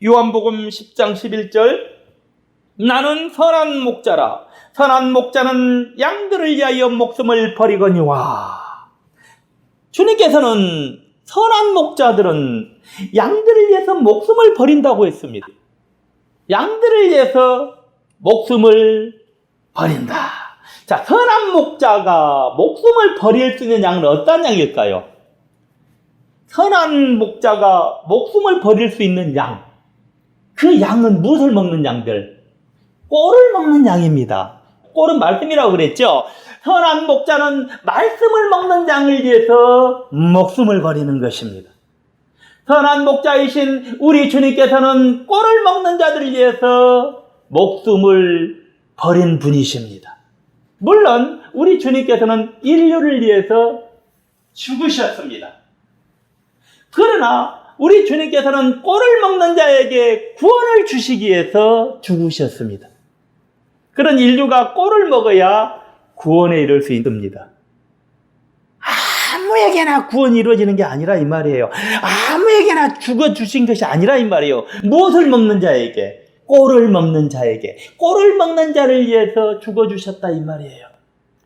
요한복음 10장 11절 나는 선한 목자라. 선한 목자는 양들을 위하여 목숨을 버리거니와. 주님께서는 선한 목자들은 양들을 위해서 목숨을 버린다고 했습니다. 양들을 위해서 목숨을 버린다. 자, 선한 목자가 목숨을 버릴 수 있는 양은 어떤 양일까요? 선한 목자가 목숨을 버릴 수 있는 양. 그 양은 무엇을 먹는 양들? 꼴을 먹는 양입니다. 꼴은 말씀이라고 그랬죠. 선한 목자는 말씀을 먹는 양을 위해서 목숨을 버리는 것입니다. 선한 목자이신 우리 주님께서는 꼴을 먹는 자들을 위해서 목숨을 버린 분이십니다. 물론 우리 주님께서는 인류를 위해서 죽으셨습니다. 그러나 우리 주님께서는 꼴을 먹는 자에게 구원을 주시기 위해서 죽으셨습니다. 그런 인류가 꼴을 먹어야 구원에 이를 수 있습니다. 아무에게나 구원이 이루어지는 게 아니라 이 말이에요. 아무에게나 죽어주신 것이 아니라 이 말이에요. 무엇을 먹는 자에게? 꼴을 먹는 자에게. 꼴을 먹는 자를 위해서 죽어주셨다 이 말이에요.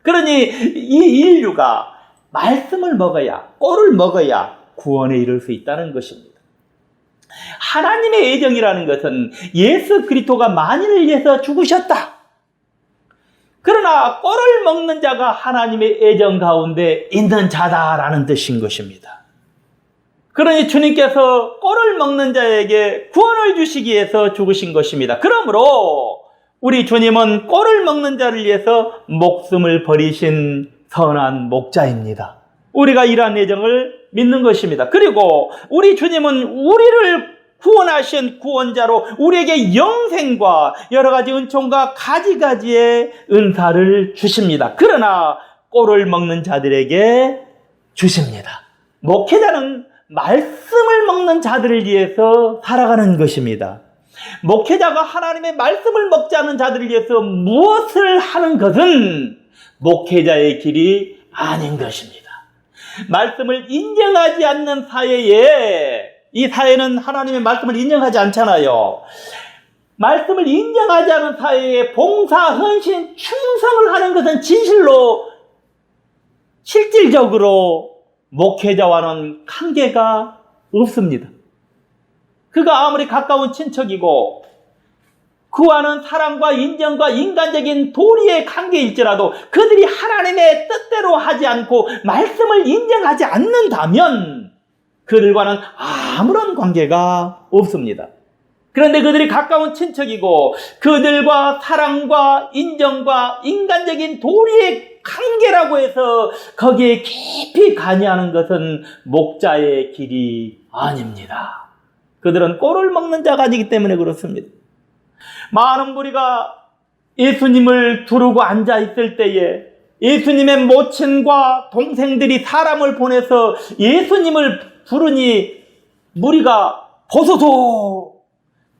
그러니 이 인류가 말씀을 먹어야, 꼴을 먹어야 구원에 이를 수 있다는 것입니다. 하나님의 애정이라는 것은 예수 그리스도가 만인을 위해서 죽으셨다. 그러나 꼴을 먹는 자가 하나님의 애정 가운데 있는 자다라는 뜻인 것입니다. 그러니 주님께서 꼴을 먹는 자에게 구원을 주시기 위해서 죽으신 것입니다. 그러므로 우리 주님은 꼴을 먹는 자를 위해서 목숨을 버리신 선한 목자입니다. 우리가 이러한 애정을 믿는 것입니다. 그리고 우리 주님은 우리를 구원하신 구원자로 우리에게 영생과 여러 가지 은총과 가지가지의 은사를 주십니다. 그러나 꼴을 먹는 자들에게 주십니다. 목회자는 말씀을 먹는 자들을 위해서 살아가는 것입니다. 목회자가 하나님의 말씀을 먹지 않는 자들을 위해서 무엇을 하는 것은 목회자의 길이 아닌 것입니다. 말씀을 인정하지 않는 사회에, 이 사회는 하나님의 말씀을 인정하지 않잖아요. 말씀을 인정하지 않은 사회에 봉사, 헌신, 충성을 하는 것은 진실로 실질적으로 목회자와는 관계가 없습니다. 그가 아무리 가까운 친척이고 그와는 사랑과 인정과 인간적인 도리의 관계일지라도 그들이 하나님의 뜻대로 하지 않고 말씀을 인정하지 않는다면 그들과는 아무런 관계가 없습니다. 그런데 그들이 가까운 친척이고 그들과 사랑과 인정과 인간적인 도리의 관계라고 해서 거기에 깊이 관여하는 것은 목자의 길이 아닙니다. 그들은 꼴을 먹는 자가 아니기 때문에 그렇습니다. 많은 무리가 예수님을 두르고 앉아 있을 때에 예수님의 모친과 동생들이 사람을 보내서 예수님을 부르니 무리가 보소서,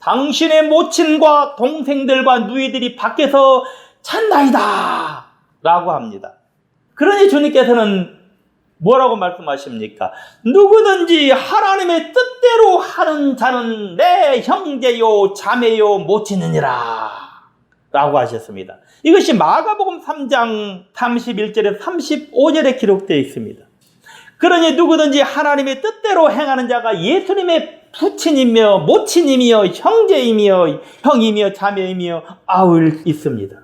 당신의 모친과 동생들과 누이들이 밖에서 찾나이다 라고 합니다. 그러니 주님께서는 뭐라고 말씀하십니까? 누구든지 하나님의 뜻대로 하는 자는 내 형제요 자매요 모친이니라 라고 하셨습니다. 이것이 마가복음 3장 31절에 35절에 기록되어 있습니다. 그러니 누구든지 하나님의 뜻대로 행하는 자가 예수님의 부친이며 모친이며 형제이며 형이며 자매이며 아울 있습니다.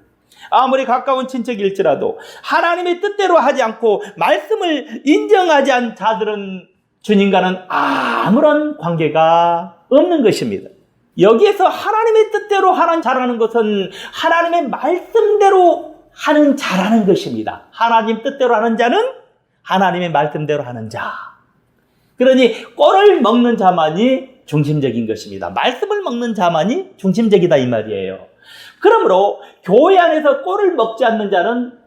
아무리 가까운 친척일지라도 하나님의 뜻대로 하지 않고 말씀을 인정하지 않은 자들은 주님과는 아무런 관계가 없는 것입니다. 여기에서 하나님의 뜻대로 하는 자라는 것은 하나님의 말씀대로 하는 자라는 것입니다. 하나님 뜻대로 하는 자는 하나님의 말씀대로 하는 자. 그러니 꼴을 먹는 자만이 중심적인 것입니다. 말씀을 먹는 자만이 중심적이다 이 말이에요. 그러므로 교회 안에서 꼴을 먹지 않는 자는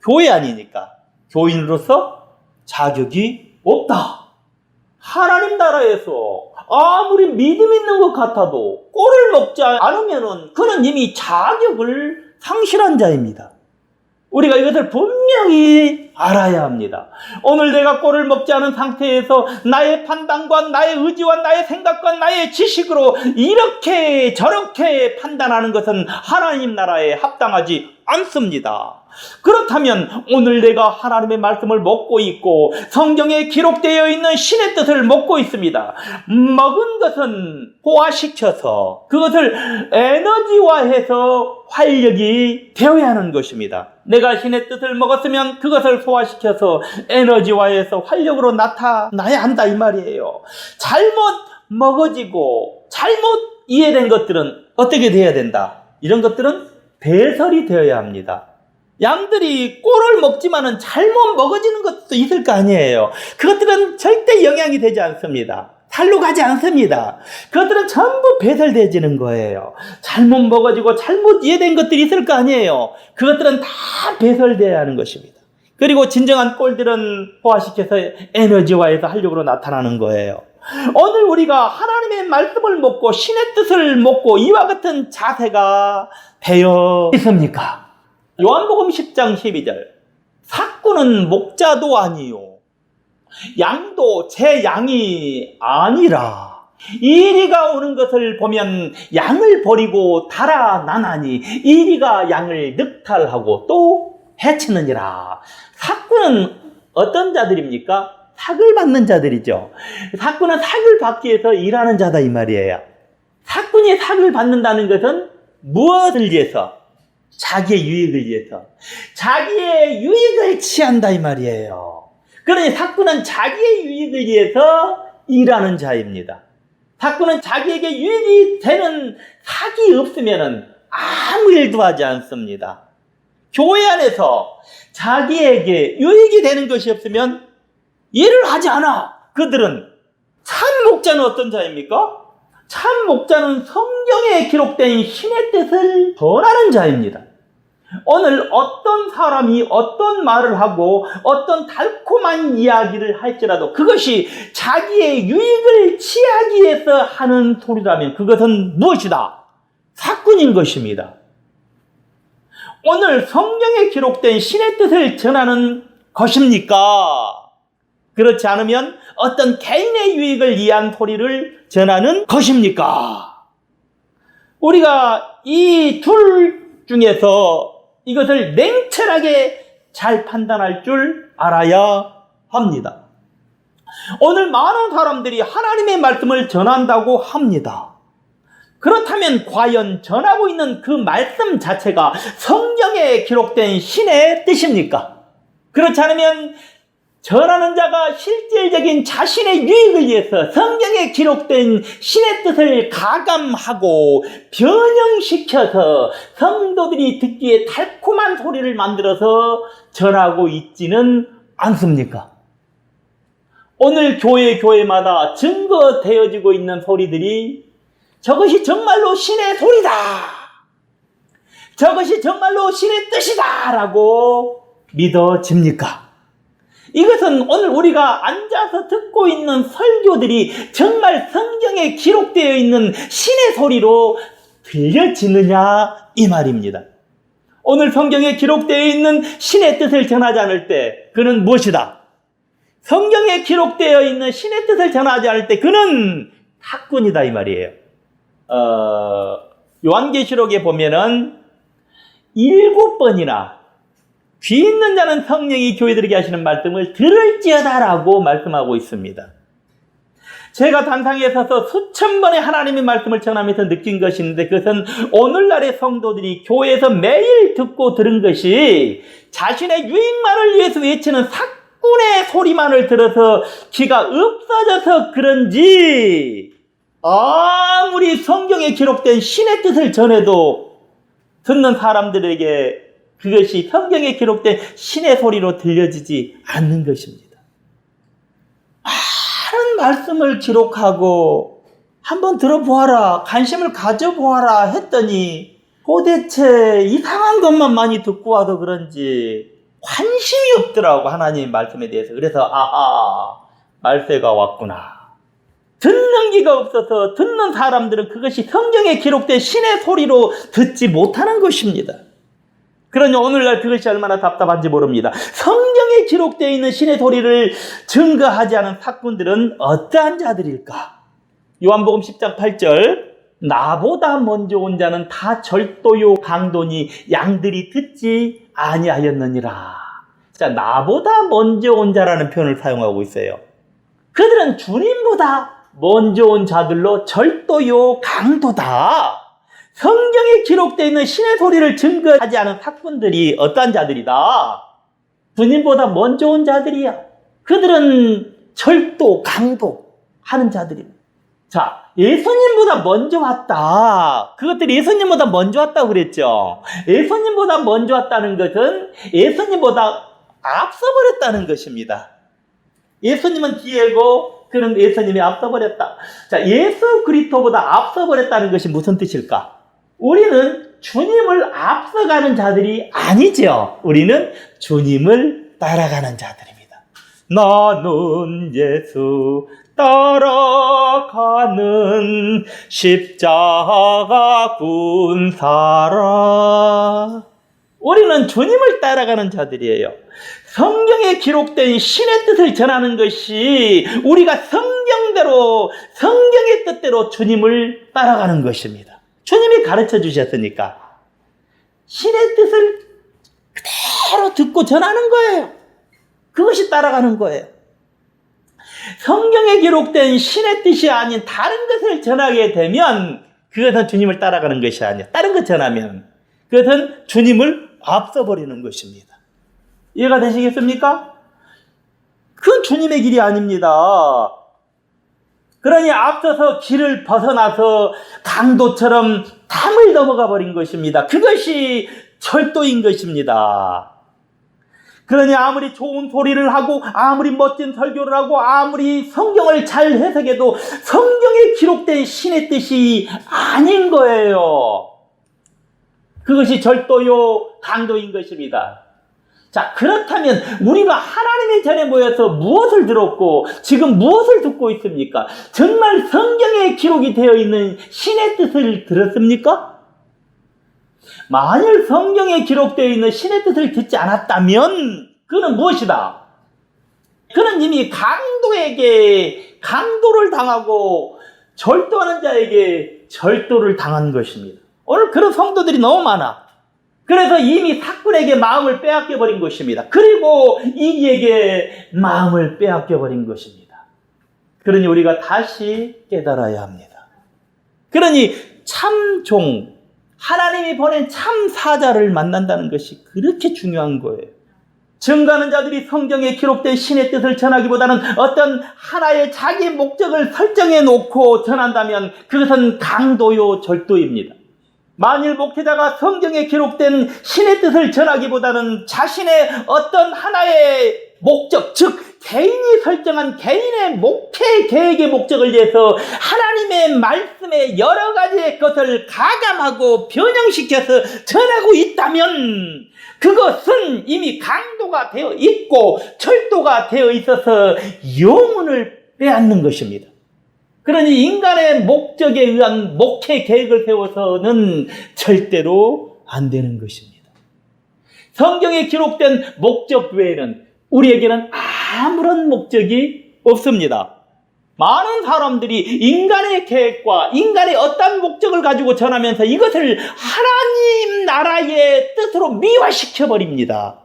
교회 아니니까 교인으로서 자격이 없다. 하나님 나라에서 아무리 믿음 있는 것 같아도 꼴을 먹지 않으면 그는 이미 자격을 상실한 자입니다. 우리가 이것을 분명히 알아야 합니다. 오늘 내가 꼴을 먹지 않은 상태에서 나의 판단과 나의 의지와 나의 생각과 나의 지식으로 이렇게 저렇게 판단하는 것은 하나님 나라에 합당하지 않습니다. 그렇다면 오늘 내가 하나님의 말씀을 먹고 있고 성경에 기록되어 있는 신의 뜻을 먹고 있습니다. 먹은 것은 포화시켜서 그것을 에너지화해서 활력이 되어야 하는 것입니다. 내가 신의 뜻을 먹었으면 그것을 소화시켜서 에너지화해서 활력으로 나타나야 한다 이 말이에요. 잘못 먹어지고 잘못 이해된 것들은 어떻게 돼야 된다? 이런 것들은 배설이 되어야 합니다. 양들이 꼴을 먹지만은 잘못 먹어지는 것도 있을 거 아니에요. 그것들은 절대 영향이 되지 않습니다. 살로 가지 않습니다. 그것들은 전부 배설되어지는 거예요. 잘못 먹어지고 잘못 이해된 것들이 있을 거 아니에요. 그것들은 다 배설되어야 하는 것입니다. 그리고 진정한 꼴들은 포화시켜서 에너지화해서 활력으로 나타나는 거예요. 오늘 우리가 하나님의 말씀을 먹고 신의 뜻을 먹고 이와 같은 자세가 되어 있습니까? 요한복음 10장 12절 삭구는 목자도 아니요 양도 제 양이 아니라 이리가 오는 것을 보면 양을 버리고 달아나나니 이리가 양을 늑탈하고 또 해치느니라. 삭구는 어떤 자들입니까? 삭을 받는 자들이죠. 삭구는 삭을 받기 위해서 일하는 자다 이 말이에요. 삭군이 삭을 받는다는 것은 무엇을 위해서? 자기의 유익을 위해서. 자기의 유익을 취한다 이 말이에요. 그러니 삭군은 자기의 유익을 위해서 일하는 자입니다. 삭군은 자기에게 유익이 되는 삭이 없으면 아무 일도 하지 않습니다. 교회 안에서 자기에게 유익이 되는 것이 없으면 일을 하지 않아. 그들은 참 목자는 어떤 자입니까? 참 목자는 성경에 기록된 신의 뜻을 전하는 자입니다. 오늘 어떤 사람이 어떤 말을 하고 어떤 달콤한 이야기를 할지라도 그것이 자기의 유익을 취하기 위해서 하는 소리라면 그것은 무엇이다? 삭군인 것입니다. 오늘 성경에 기록된 신의 뜻을 전하는 것입니까? 그렇지 않으면 어떤 개인의 유익을 위한 소리를 전하는 것입니까? 우리가 이 둘 중에서 이것을 냉철하게 잘 판단할 줄 알아야 합니다. 오늘 많은 사람들이 하나님의 말씀을 전한다고 합니다. 그렇다면 과연 전하고 있는 그 말씀 자체가 성경에 기록된 신의 뜻입니까? 그렇지 않으면 전하는 자가 실질적인 자신의 유익을 위해서 성경에 기록된 신의 뜻을 가감하고 변형시켜서 성도들이 듣기에 달콤한 소리를 만들어서 전하고 있지는 않습니까? 오늘 교회마다 증거되어지고 있는 소리들이 저것이 정말로 신의 소리다. 저것이 정말로 신의 뜻이다 라고 믿어집니까? 이것은 오늘 우리가 앉아서 듣고 있는 설교들이 정말 성경에 기록되어 있는 신의 소리로 들려지느냐 이 말입니다. 오늘 성경에 기록되어 있는 신의 뜻을 전하지 않을 때 그는 무엇이다? 성경에 기록되어 있는 신의 뜻을 전하지 않을 때 그는 삭군이다 이 말이에요. 요한계시록에 보면은 7번이나 귀 있는 자는 성령이 교회들에게 하시는 말씀을 들을지어다라고 말씀하고 있습니다. 제가 단상에 서서 수천 번의 하나님의 말씀을 전하면서 느낀 것이 있는데 그것은 오늘날의 성도들이 교회에서 매일 듣고 들은 것이 자신의 유익만을 위해서 외치는 삭군의 소리만을 들어서 귀가 없어져서 그런지 아무리 성경에 기록된 신의 뜻을 전해도 듣는 사람들에게 그것이 성경에 기록된 신의 소리로 들려지지 않는 것입니다. 많은 말씀을 기록하고 한번 들어보아라, 관심을 가져보아라 했더니 도대체 이상한 것만 많이 듣고 와도 그런지 관심이 없더라고 하나님의 말씀에 대해서. 그래서 말세가 왔구나. 듣는 귀가 없어서 듣는 사람들은 그것이 성경에 기록된 신의 소리로 듣지 못하는 것입니다. 그러니 오늘날 그것이 얼마나 답답한지 모릅니다. 성경에 기록되어 있는 신의 소리를 증거하지 않은 사꾼들은 어떠한 자들일까? 요한복음 10장 8절, 나보다 먼저 온 자는 다 절도요 강도니 양들이 듣지 아니하였느니라. 자, 나보다 먼저 온 자라는 표현을 사용하고 있어요. 그들은 주님보다 먼저 온 자들로 절도요 강도다. 성경에 기록되어 있는 신의 소리를 증거하지 않은 사꾼들이 어떠한 자들이다? 주님보다 먼저 온 자들이야. 그들은 절도, 강도 하는 자들입니다. 자, 예수님보다 먼저 왔다. 그것들이 예수님보다 먼저 왔다고 그랬죠. 예수님보다 먼저 왔다는 것은 예수님보다 앞서버렸다는 것입니다. 예수님은 뒤에고 그는 예수님이 앞서버렸다. 자, 예수 그리스도보다 앞서버렸다는 것이 무슨 뜻일까? 우리는 주님을 앞서가는 자들이 아니죠. 우리는 주님을 따라가는 자들입니다. 나는 예수 따라가는 십자가 군사라. 우리는 주님을 따라가는 자들이에요. 성경에 기록된 신의 뜻을 전하는 것이 우리가 성경대로, 성경의 뜻대로 주님을 따라가는 것입니다. 주님이 가르쳐 주셨으니까 신의 뜻을 그대로 듣고 전하는 거예요. 그것이 따라가는 거예요. 성경에 기록된 신의 뜻이 아닌 다른 것을 전하게 되면 그것은 주님을 따라가는 것이 아니야. 다른 것 전하면 그것은 주님을 앞서버리는 것입니다. 이해가 되시겠습니까? 그건 주님의 길이 아닙니다. 그러니 앞서서 길을 벗어나서 강도처럼 담을 넘어가 버린 것입니다. 그것이 절도인 것입니다. 그러니 아무리 좋은 소리를 하고 아무리 멋진 설교를 하고 아무리 성경을 잘 해석해도 성경에 기록된 신의 뜻이 아닌 거예요. 그것이 절도요 강도인 것입니다. 자, 그렇다면 우리가 하나님의 전에 모여서 무엇을 들었고 지금 무엇을 듣고 있습니까? 정말 성경에 기록이 되어 있는 신의 뜻을 들었습니까? 만일 성경에 기록되어 있는 신의 뜻을 듣지 않았다면 그는 무엇이다? 그는 이미 강도에게 강도를 당하고 절도하는 자에게 절도를 당한 것입니다. 오늘 그런 성도들이 너무 많아. 그래서 이미 사꾼에게 마음을 빼앗겨버린 것입니다. 그리고 이기에게 마음을 빼앗겨버린 것입니다. 그러니 우리가 다시 깨달아야 합니다. 그러니 참종, 하나님이 보낸 참 사자를 만난다는 것이 그렇게 중요한 거예요. 증거하는 자들이 성경에 기록된 신의 뜻을 전하기보다는 어떤 하나의 자기 목적을 설정해 놓고 전한다면 그것은 강도요 절도입니다. 만일 목회자가 성경에 기록된 신의 뜻을 전하기보다는 자신의 어떤 하나의 목적, 즉 개인이 설정한 개인의 목회 계획의 목적을 위해서 하나님의 말씀에 여러 가지의 것을 가감하고 변형시켜서 전하고 있다면 그것은 이미 강도가 되어 있고 절도가 되어 있어서 영혼을 빼앗는 것입니다. 그러니 인간의 목적에 의한 목회 계획을 세워서는 절대로 안 되는 것입니다. 성경에 기록된 목적 외에는 우리에게는 아무런 목적이 없습니다. 많은 사람들이 인간의 계획과 인간의 어떤 목적을 가지고 전하면서 이것을 하나님 나라의 뜻으로 미화시켜버립니다.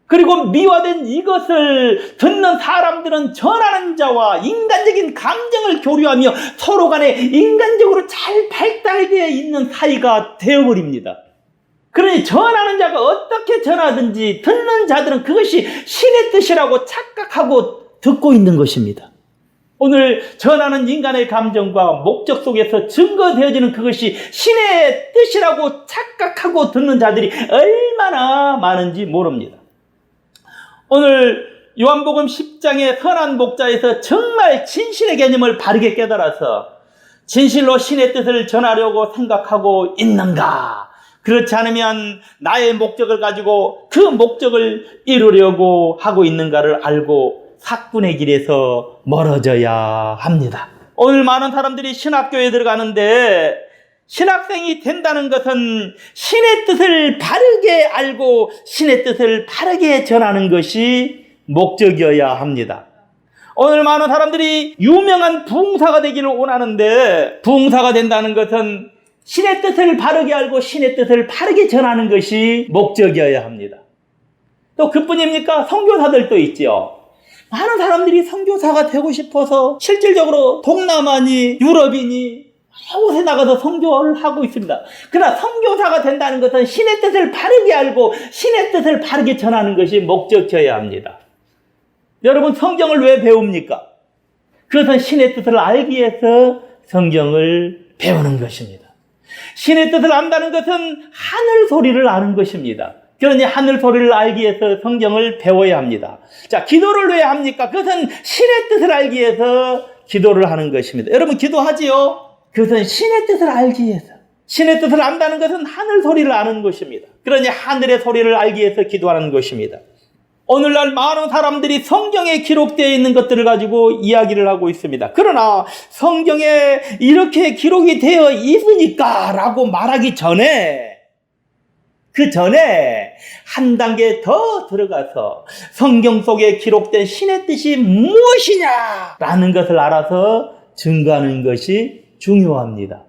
그리고 미화된 이것을 듣는 사람들은 전하는 자와 인간적인 감정을 교류하며 서로 간에 인간적으로 잘 발달되어 있는 사이가 되어버립니다. 그러니 전하는 자가 어떻게 전하든지 듣는 자들은 그것이 신의 뜻이라고 착각하고 듣고 있는 것입니다. 오늘 전하는 인간의 감정과 목적 속에서 증거되어지는 그것이 신의 뜻이라고 착각하고 듣는 자들이 얼마나 많은지 모릅니다. 오늘 요한복음 10장의 선한 목자에서 정말 진실의 개념을 바르게 깨달아서 진실로 신의 뜻을 전하려고 생각하고 있는가? 그렇지 않으면 나의 목적을 가지고 그 목적을 이루려고 하고 있는가를 알고 사꾼의 길에서 멀어져야 합니다. 오늘 많은 사람들이 신학교에 들어가는데 신학생이 된다는 것은 신의 뜻을 바르게 알고 신의 뜻을 바르게 전하는 것이 목적이어야 합니다. 오늘 많은 사람들이 유명한 부흥사가 되기를 원하는데, 부흥사가 된다는 것은 신의 뜻을 바르게 알고 신의 뜻을 바르게 전하는 것이 목적이어야 합니다. 또 그뿐입니까? 선교사들도 있죠. 많은 사람들이 선교사가 되고 싶어서 실질적으로 동남아니 유럽이니 여러 곳에 나가서 선교를 하고 있습니다. 그러나 선교사가 된다는 것은 신의 뜻을 바르게 알고 신의 뜻을 바르게 전하는 것이 목적이어야 합니다. 여러분, 성경을 왜 배웁니까? 그것은 신의 뜻을 알기 위해서 성경을 배우는 것입니다. 신의 뜻을 안다는 것은 하늘 소리를 아는 것입니다. 그러니 하늘 소리를 알기 위해서 성경을 배워야 합니다. 자, 기도를 왜 합니까? 그것은 신의 뜻을 알기 위해서 기도를 하는 것입니다. 여러분, 기도하지요? 그것은 신의 뜻을 알기 위해서. 신의 뜻을 안다는 것은 하늘 소리를 아는 것입니다. 그러니 하늘의 소리를 알기 위해서 기도하는 것입니다. 오늘날 많은 사람들이 성경에 기록되어 있는 것들을 가지고 이야기를 하고 있습니다. 그러나 성경에 이렇게 기록이 되어 있으니까 라고 말하기 전에, 그 전에 한 단계 더 들어가서 성경 속에 기록된 신의 뜻이 무엇이냐라는 것을 알아서 증거하는 것이 중요합니다.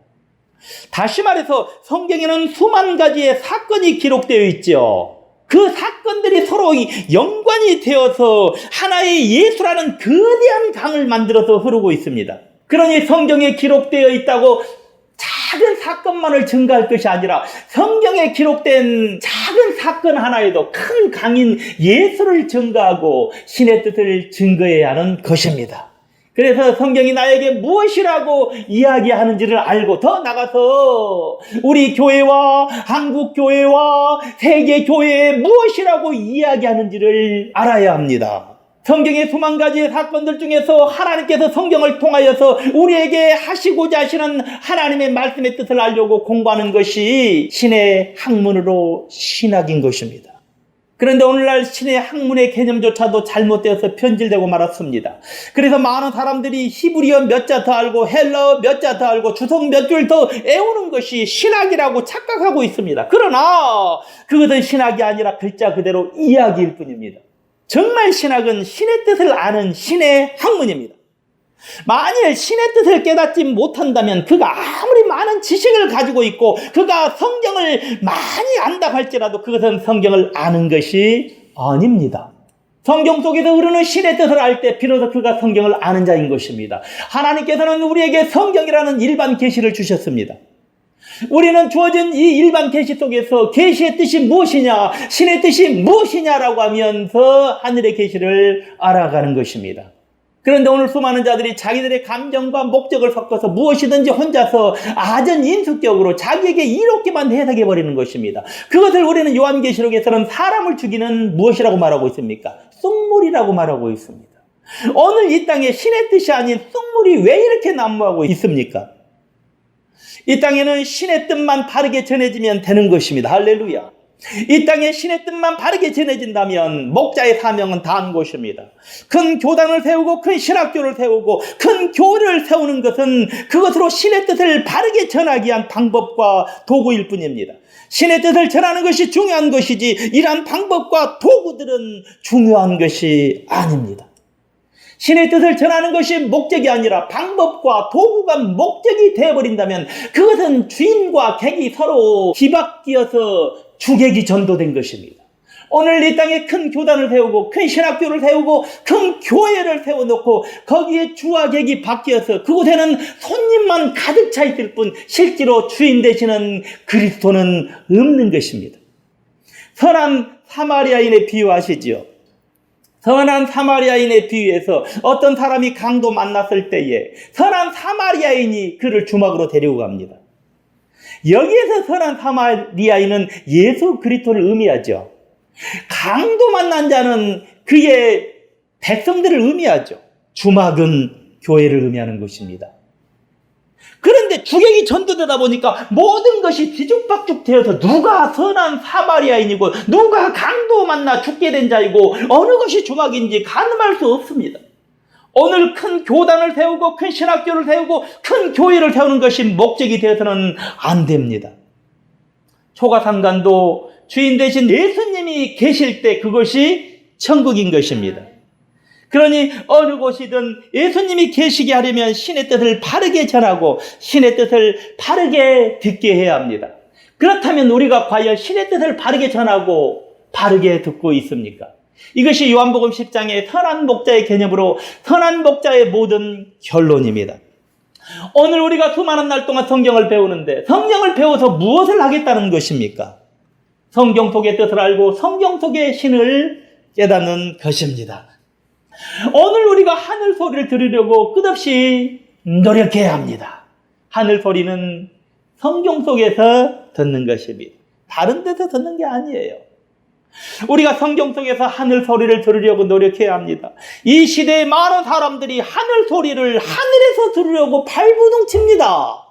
다시 말해서 성경에는 수만 가지의 사건이 기록되어 있죠. 그 사건들이 서로 연관이 되어서 하나의 예수라는 거대한 강을 만들어서 흐르고 있습니다. 그러니 성경에 기록되어 있다고 작은 사건만을 증거할 것이 아니라 성경에 기록된 작은 사건 하나에도 큰 강인 예수를 증거하고 신의 뜻을 증거해야 하는 것입니다. 그래서 성경이 나에게 무엇이라고 이야기하는지를 알고 더 나가서 우리 교회와 한국 교회와 세계 교회에 무엇이라고 이야기하는지를 알아야 합니다. 성경의 수만 가지의 사건들 중에서 하나님께서 성경을 통하여서 우리에게 하시고자 하시는 하나님의 말씀의 뜻을 알려고 공부하는 것이 신의 학문으로 신학인 것입니다. 그런데 오늘날 신의 학문의 개념조차도 잘못되어서 변질되고 말았습니다. 그래서 많은 사람들이 히브리어 몇 자 더 알고 헬라어 몇 자 더 알고 주석 몇 줄 더 외우는 것이 신학이라고 착각하고 있습니다. 그러나 그것은 신학이 아니라 글자 그대로 이야기일 뿐입니다. 정말 신학은 신의 뜻을 아는 신의 학문입니다. 만일 신의 뜻을 깨닫지 못한다면 그가 아무리 많은 지식을 가지고 있고 그가 성경을 많이 안다 할지라도 그것은 성경을 아는 것이 아닙니다. 성경 속에서 흐르는 신의 뜻을 알 때 비로소 그가 성경을 아는 자인 것입니다. 하나님께서는 우리에게 성경이라는 일반 계시를 주셨습니다. 우리는 주어진 이 일반 계시 속에서 계시의 뜻이 무엇이냐, 신의 뜻이 무엇이냐라고 하면서 하늘의 계시를 알아가는 것입니다. 그런데 오늘 수많은 자들이 자기들의 감정과 목적을 섞어서 무엇이든지 혼자서 아전인수격으로 자기에게 이롭게만 해석해버리는 것입니다. 그것을 우리는 요한계시록에서는 사람을 죽이는 무엇이라고 말하고 있습니까? 쑥물이라고 말하고 있습니다. 오늘 이 땅에 신의 뜻이 아닌 쑥물이 왜 이렇게 난무하고 있습니까? 이 땅에는 신의 뜻만 바르게 전해지면 되는 것입니다. 할렐루야. 이 땅에 신의 뜻만 바르게 전해진다면 목자의 사명은 다한 것입니다. 큰 교단을 세우고 큰 신학교를 세우고 큰 교회를 세우는 것은 그것으로 신의 뜻을 바르게 전하기 위한 방법과 도구일 뿐입니다. 신의 뜻을 전하는 것이 중요한 것이지 이러한 방법과 도구들은 중요한 것이 아닙니다. 신의 뜻을 전하는 것이 목적이 아니라 방법과 도구가 목적이 되어버린다면 그것은 주인과 객이 서로 뒤바뀌어서 주객이 전도된 것입니다. 오늘 이 땅에 큰 교단을 세우고 큰 신학교를 세우고 큰 교회를 세워놓고 거기에 주와 객이 바뀌어서 그곳에는 손님만 가득 차 있을 뿐 실제로 주인 되시는 그리스도는 없는 것입니다. 선한 사마리아인의 비유 아시지요? 선한 사마리아인의 비유에서 어떤 사람이 강도 만났을 때에 선한 사마리아인이 그를 주막으로 데리고 갑니다. 여기에서 선한 사마리아인은 예수 그리스도를 의미하죠. 강도 만난 자는 그의 백성들을 의미하죠. 주막은 교회를 의미하는 것입니다. 그런데 주객이 전도되다 보니까 모든 것이 뒤죽박죽 되어서 누가 선한 사마리아인이고 누가 강도 만나 죽게 된 자이고 어느 것이 주막인지 가늠할 수 없습니다. 오늘 큰 교단을 세우고 큰 신학교를 세우고 큰 교회를 세우는 것이 목적이 되어서는 안 됩니다. 초가삼간도 주인 되신 예수님이 계실 때 그것이 천국인 것입니다. 그러니 어느 곳이든 예수님이 계시게 하려면 신의 뜻을 바르게 전하고 신의 뜻을 바르게 듣게 해야 합니다. 그렇다면 우리가 과연 신의 뜻을 바르게 전하고 바르게 듣고 있습니까? 이것이 요한복음 10장의 선한 목자의 개념으로 선한 목자의 모든 결론입니다. 오늘 우리가 수많은 날 동안 성경을 배우는데 성경을 배워서 무엇을 하겠다는 것입니까? 성경 속의 뜻을 알고 성경 속의 신을 깨닫는 것입니다. 오늘 우리가 하늘 소리를 들으려고 끝없이 노력해야 합니다. 하늘 소리는 성경 속에서 듣는 것입니다. 다른 데서 듣는 게 아니에요. 우리가 성경 속에서 하늘 소리를 들으려고 노력해야 합니다. 이 시대의 많은 사람들이 하늘 소리를 하늘에서 들으려고 발버둥칩니다.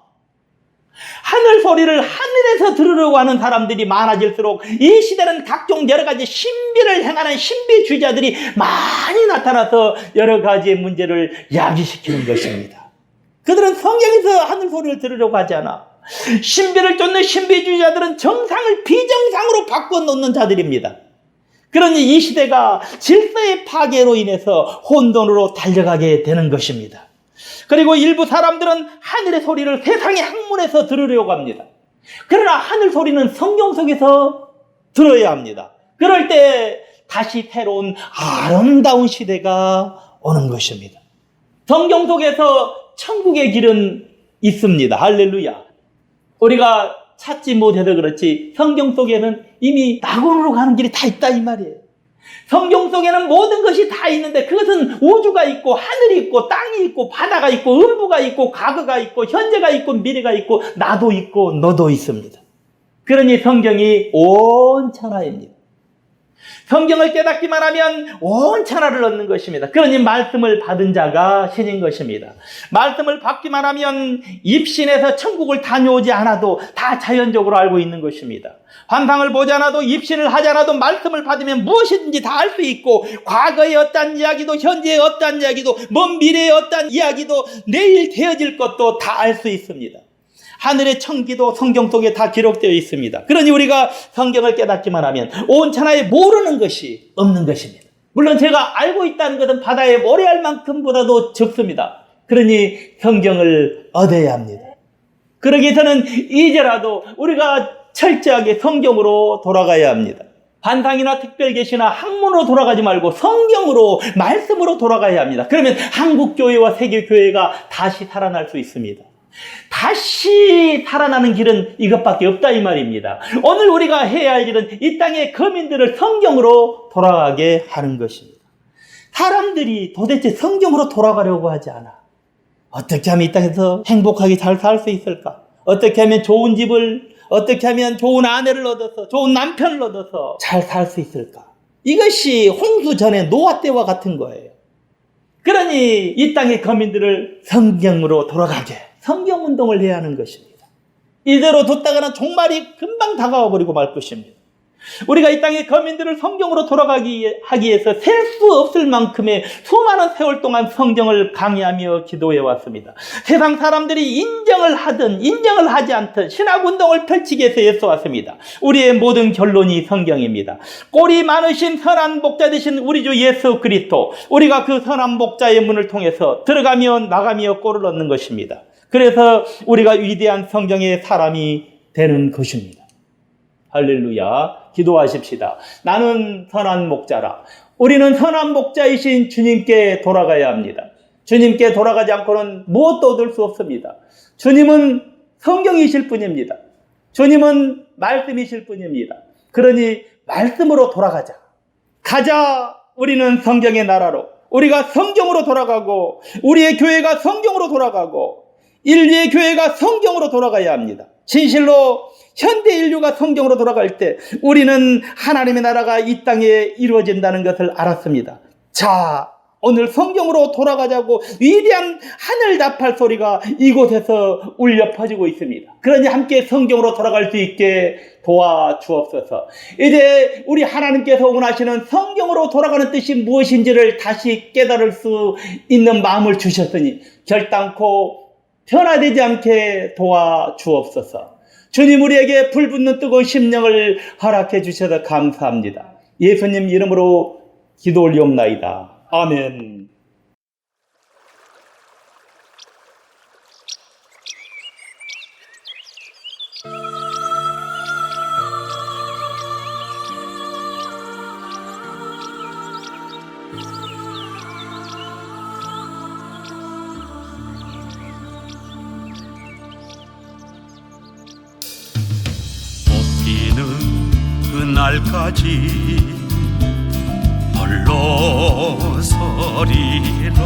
하늘 소리를 하늘에서 들으려고 하는 사람들이 많아질수록 이 시대는 각종 여러 가지 신비를 행하는 신비주의자들이 많이 나타나서 여러 가지의 문제를 야기시키는 것입니다. 그들은 성경에서 하늘 소리를 들으려고 하지 않아. 신비를 쫓는 신비주의자들은 정상을 비정상으로 바꿔놓는 자들입니다. 그러니 이 시대가 질서의 파괴로 인해서 혼돈으로 달려가게 되는 것입니다. 그리고 일부 사람들은 하늘의 소리를 세상의 학문에서 들으려고 합니다. 그러나 하늘 소리는 성경 속에서 들어야 합니다. 그럴 때 다시 새로운 아름다운 시대가 오는 것입니다. 성경 속에서 천국의 길은 있습니다. 할렐루야. 우리가 찾지 못해서 그렇지 성경 속에는 이미 낙원으로 가는 길이 다 있다 이 말이에요. 성경 속에는 모든 것이 다 있는데 그것은 우주가 있고 하늘이 있고 땅이 있고 바다가 있고 음부가 있고 과거가 있고 현재가 있고 미래가 있고 나도 있고 너도 있습니다. 그러니 성경이 온 천하입니다. 성경을 깨닫기만 하면 온 천하를 얻는 것입니다. 그러니 말씀을 받은 자가 신인 것입니다. 말씀을 받기만 하면 입신에서 천국을 다녀오지 않아도 다 자연적으로 알고 있는 것입니다. 환상을 보지 않아도 입신을 하지 않아도 말씀을 받으면 무엇이든지 다 알 수 있고 과거의 어떠한 이야기도 현재의 어떠한 이야기도 먼 미래의 어떠한 이야기도 내일 되어질 것도 다 알 수 있습니다. 하늘의 천기도 성경 속에 다 기록되어 있습니다. 그러니 우리가 성경을 깨닫기만 하면 온 천하에 모르는 것이 없는 것입니다. 물론 제가 알고 있다는 것은 바다의 모래알만큼보다도 적습니다. 그러니 성경을 얻어야 합니다. 그러기 위해서는 이제라도 우리가 철저하게 성경으로 돌아가야 합니다. 환상이나 특별계시나 학문으로 돌아가지 말고 성경으로 말씀으로 돌아가야 합니다. 그러면 한국교회와 세계교회가 다시 살아날 수 있습니다. 다시 살아나는 길은 이것밖에 없다 이 말입니다. 오늘 우리가 해야 할 일은 이 땅의 거민들을 성경으로 돌아가게 하는 것입니다. 사람들이 도대체 성경으로 돌아가려고 하지 않아. 어떻게 하면 이 땅에서 행복하게 잘 살 수 있을까? 어떻게 하면 좋은 집을, 어떻게 하면 좋은 아내를 얻어서 좋은 남편을 얻어서 잘 살 수 있을까? 이것이 홍수 전에 노아 때와 같은 거예요. 그러니 이 땅의 거민들을 성경으로 돌아가게 성경운동을 해야 하는 것입니다. 이대로 뒀다가는 종말이 금방 다가와 버리고 말 것입니다. 우리가 이 땅의 거민들을 성경으로 돌아가기 하기 위해서 셀 수 없을 만큼의 수많은 세월 동안 성경을 강의하며 기도해 왔습니다. 세상 사람들이 인정을 하든 인정을 하지 않든 신학운동을 펼치기 위해서 애써왔습니다. 우리의 모든 결론이 성경입니다. 꼴이 많으신 선한 목자 되신 우리 주 예수 그리스도, 우리가 그 선한 목자의 문을 통해서 들어가며 나가며 꼴을 얻는 것입니다. 그래서 우리가 위대한 성경의 사람이 되는 것입니다. 할렐루야. 기도하십시다. 나는 선한 목자라. 우리는 선한 목자이신 주님께 돌아가야 합니다. 주님께 돌아가지 않고는 무엇도 얻을 수 없습니다. 주님은 성경이실 뿐입니다. 주님은 말씀이실 뿐입니다. 그러니 말씀으로 돌아가자. 가자. 우리는 성경의 나라로. 우리가 성경으로 돌아가고 우리의 교회가 성경으로 돌아가고 인류의 교회가 성경으로 돌아가야 합니다. 진실로 현대 인류가 성경으로 돌아갈 때 우리는 하나님의 나라가 이 땅에 이루어진다는 것을 알았습니다. 자, 오늘 성경으로 돌아가자고 위대한 하늘 답할 소리가 이곳에서 울려 퍼지고 있습니다. 그러니 함께 성경으로 돌아갈 수 있게 도와주옵소서. 이제 우리 하나님께서 원하시는 성경으로 돌아가는 뜻이 무엇인지를 다시 깨달을 수 있는 마음을 주셨으니 결단코 변화되지 않게 도와주옵소서. 주님, 우리에게 불붙는 뜨거운 심령을 허락해 주셔서 감사합니다. 예수님 이름으로 기도 올리옵나이다. 아멘. 꽃피는 그날까지 홀로 서리라.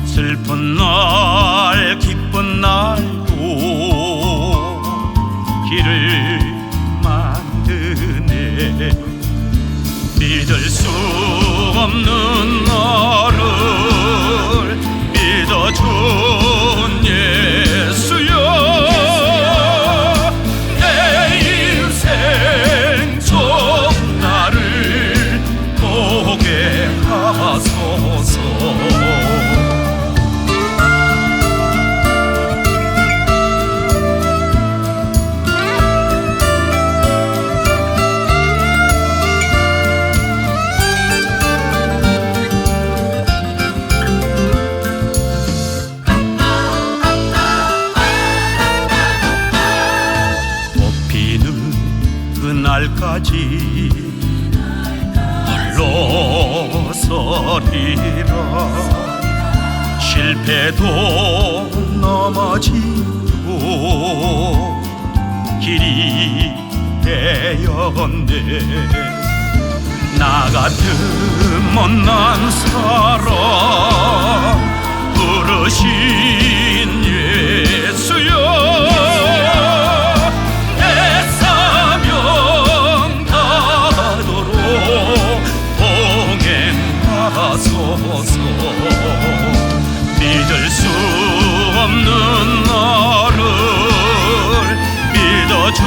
슬픈 날 기쁜 날도 길을 만드네. 믿을 수 없는 나를 믿어준 예수여. 내 인생 속 나를 보게 하소서. 꽃피는 그날까지 홀로 서리라. 실패도 넘어지고 길이 되었네. 나 같은 못난 사람 부르신 예수여. 내 사명 다도록 봉행하소서. 믿을 수 없는 나를 믿어줘